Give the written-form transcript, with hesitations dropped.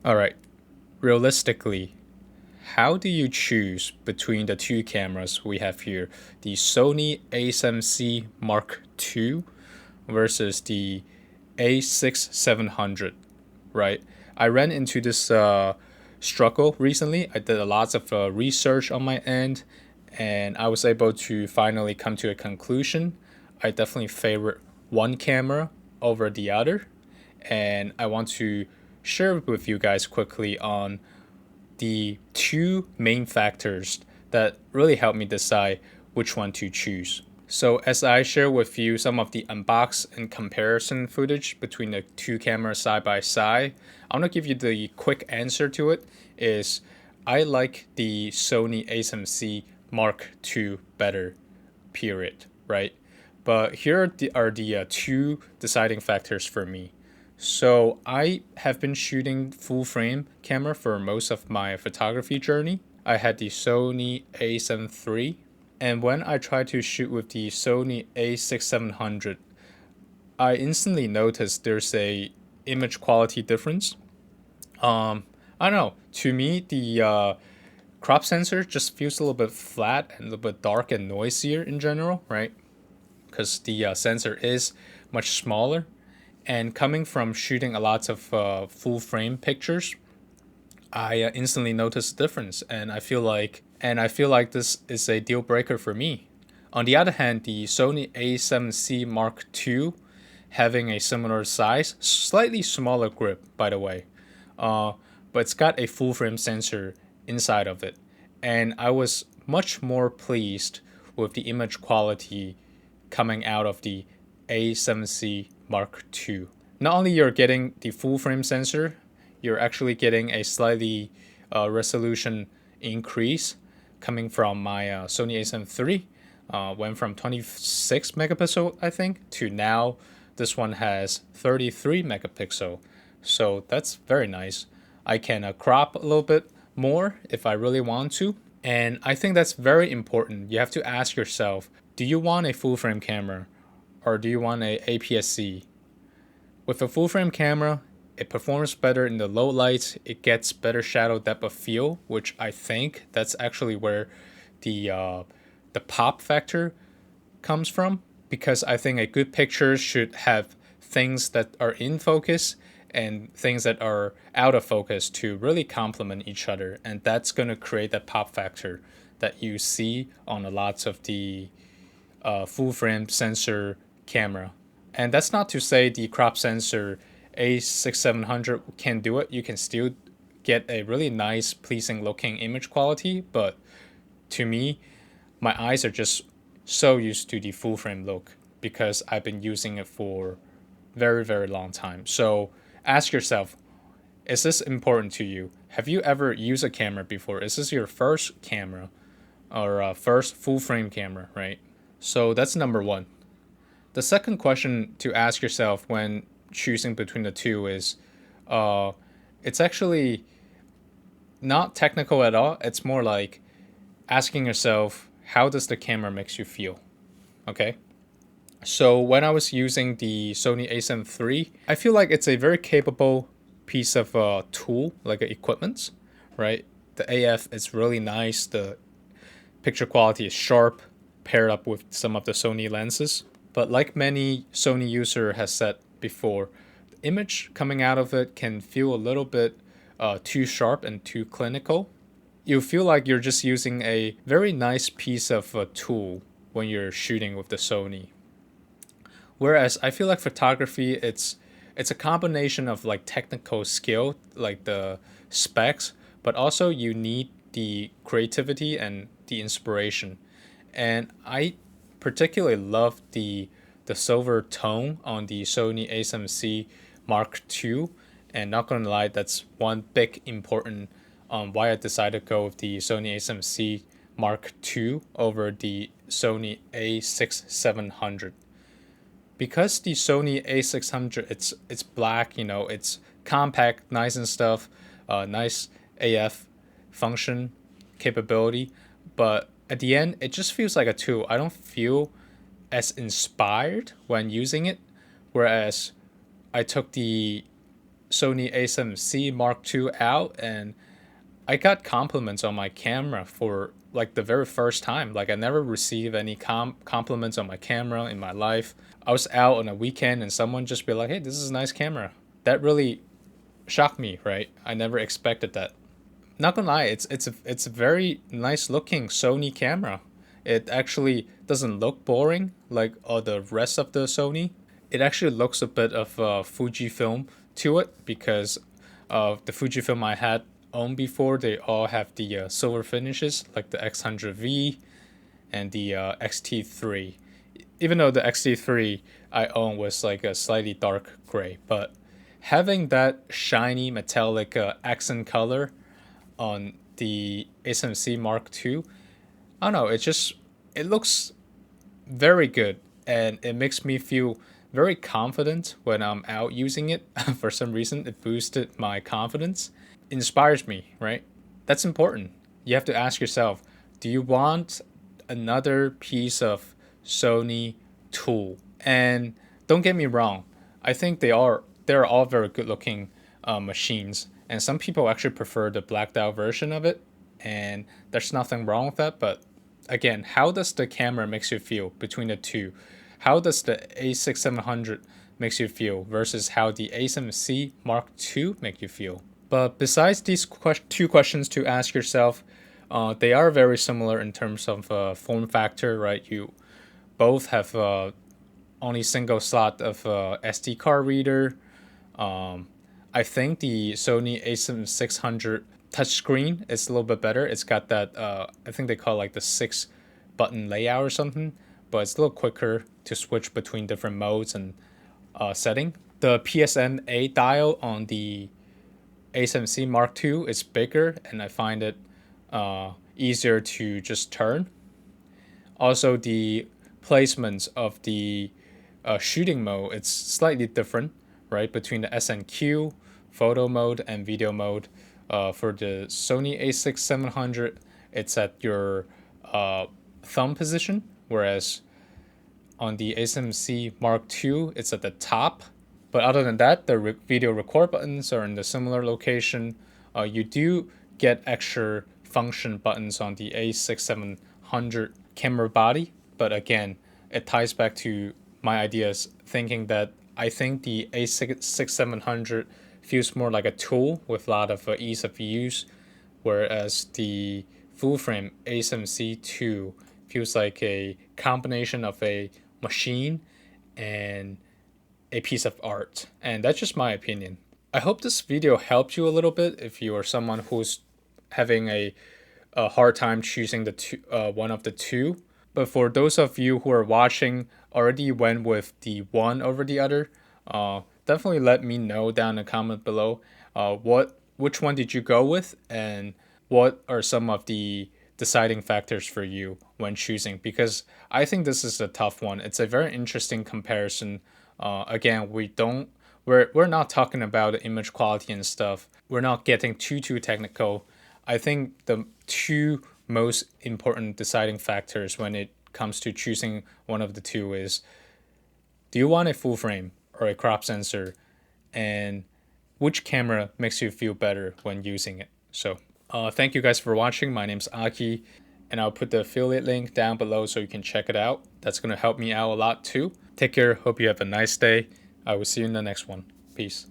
All right, realistically, how do you choose between the two cameras we have here, the Sony A7C Mark II versus the A6700, right? I ran into this struggle recently. I did a lot of research on my end, and I was able to finally come to a conclusion. I definitely favor one camera over the other, and I want to share with you guys quickly on the two main factors that really helped me decide which one to choose. So, as I share with you some of the unbox and comparison footage between the two cameras side by side, I'm gonna give you the quick answer to it. Is I like the Sony A7C Mark II better, period, right? But here are the two deciding factors for me. So I have been shooting full frame camera for most of my photography journey. I had the Sony A7 III, and when I tried to shoot with the Sony A6700, I instantly noticed there's a image quality difference. I don't know. To me, the crop sensor just feels a little bit flat and a little bit dark and noisier in general, right? Because the sensor is much smaller. And coming from shooting a lot of full frame pictures, I instantly noticed a difference, and I feel like this is a deal breaker for me. On the other hand, the Sony A7C Mark II, having a similar size, slightly smaller grip, by the way, uh, but it's got a full frame sensor inside of it, and I was much more pleased with the image quality coming out of the A7C Mark II. Not only you're getting the full frame sensor, you're actually getting a slightly resolution increase coming from my Sony A7 III. Went from 26 megapixel, I think, to now this one has 33 megapixel. So that's very nice. I can crop a little bit more if I really want to. And I think that's very important. You have to ask yourself, do you want a full frame camera or do you want a APS-C? With a full frame camera, it performs better in the low lights. It gets better shadow depth of field, which I think that's actually where the pop factor comes from. Because I think a good picture should have things that are in focus and things that are out of focus to really complement each other, and that's going to create that pop factor that you see on a lots of the full frame sensor camera. And that's not to say the crop sensor A6700 can do it. You can still get a really nice, pleasing looking image quality. But to me, my eyes are just so used to the full frame look because I've been using it for very, very long time. So ask yourself, is this important to you? Have you ever used a camera before? Is this your first camera or first full frame camera, right? So that's number one. The second question to ask yourself when choosing between the two is uh, it's actually not technical at all. It's more like asking yourself, how does the camera makes you feel? Okay. So when I was using the Sony A7 III, I feel like it's a very capable piece of tool, like equipment, right? The AF is really nice. The picture quality is sharp, paired up with some of the Sony lenses. But like many Sony user has said before, the image coming out of it can feel a little bit too sharp and too clinical. You feel like you're just using a very nice piece of a tool when you're shooting with the Sony. Whereas I feel like photography, it's a combination of like technical skill, like the specs, but also you need the creativity and the inspiration. And I particularly love the silver tone on the Sony A7C Mark II. And not gonna lie, that's one big important why I decided to go with the Sony A7C Mark II over the Sony A6700. Because the Sony A600, it's black, it's compact, nice and stuff, nice AF function capability, but at the end it just feels like a tool. I don't feel as inspired when using it, whereas I took the Sony A7C Mark II out, and I got compliments on my camera for like the very first time. Like I never received any compliments on my camera in my life. I was out on a weekend and someone just be like, "Hey, this is a nice camera." That really shocked me, right? I never expected that. Not gonna lie, it's a very nice looking Sony camera. It actually doesn't look boring like all the rest of the Sony. It actually looks a bit of Fujifilm to it because of the Fujifilm I had owned before. They all have the silver finishes like the X100V and the XT3. Even though the XT3 I own was like a slightly dark gray, but having that shiny metallic accent color on the A7C Mark II, I don't know, it looks very good and it makes me feel very confident when I'm out using it. For some reason, it boosted my confidence, inspires me, right? That's important. You have to ask yourself, do you want another piece of Sony tool? And don't get me wrong, I think they're all very good looking machines, and some people actually prefer the blacked out version of it, and there's nothing wrong with that. But again, how does the camera makes you feel between the two? How does the A6700 makes you feel versus how the A7C Mark II make you feel? But besides these two questions to ask yourself, they are very similar in terms of form factor, right? You both have only single slot of SD card reader. I think the Sony A7600 touchscreen is a little bit better. It's got that I think they call it like the 6 button layout or something, but it's a little quicker to switch between different modes and setting. The PSMA dial on the A7C Mark II is bigger, and I find it easier to just turn. Also, the placements of the shooting mode, it's slightly different, right, between the SNQ, photo mode, and video mode. For the Sony A6700, it's at your thumb position, whereas on the A7C Mark II, it's at the top. But other than that, the video record buttons are in the similar location. You do get extra function buttons on the A6700 camera body, but again, it ties back to my ideas thinking that I think the A6700 feels more like a tool with a lot of ease of use, whereas the full frame A7C II feels like a combination of a machine and a piece of art. And that's just my opinion. I hope this video helped you a little bit if you are someone who's having a hard time choosing the one of the two. But for those of you who are watching already went with the one over the other, definitely let me know down in the comment below which one did you go with and what are some of the deciding factors for you when choosing, because I think this is a tough one. It's a very interesting comparison. Again, we're not talking about the image quality and stuff. We're not getting too technical. I think the two most important deciding factors when it comes to choosing one of the two is, do you want a full frame or a crop sensor, and which camera makes you feel better when using it? So thank you guys for watching. My name's Aki, and I'll put the affiliate link down below so you can check it out. That's going to help me out a lot too. Take care. Hope you have a nice day. I will see you in the next one. Peace.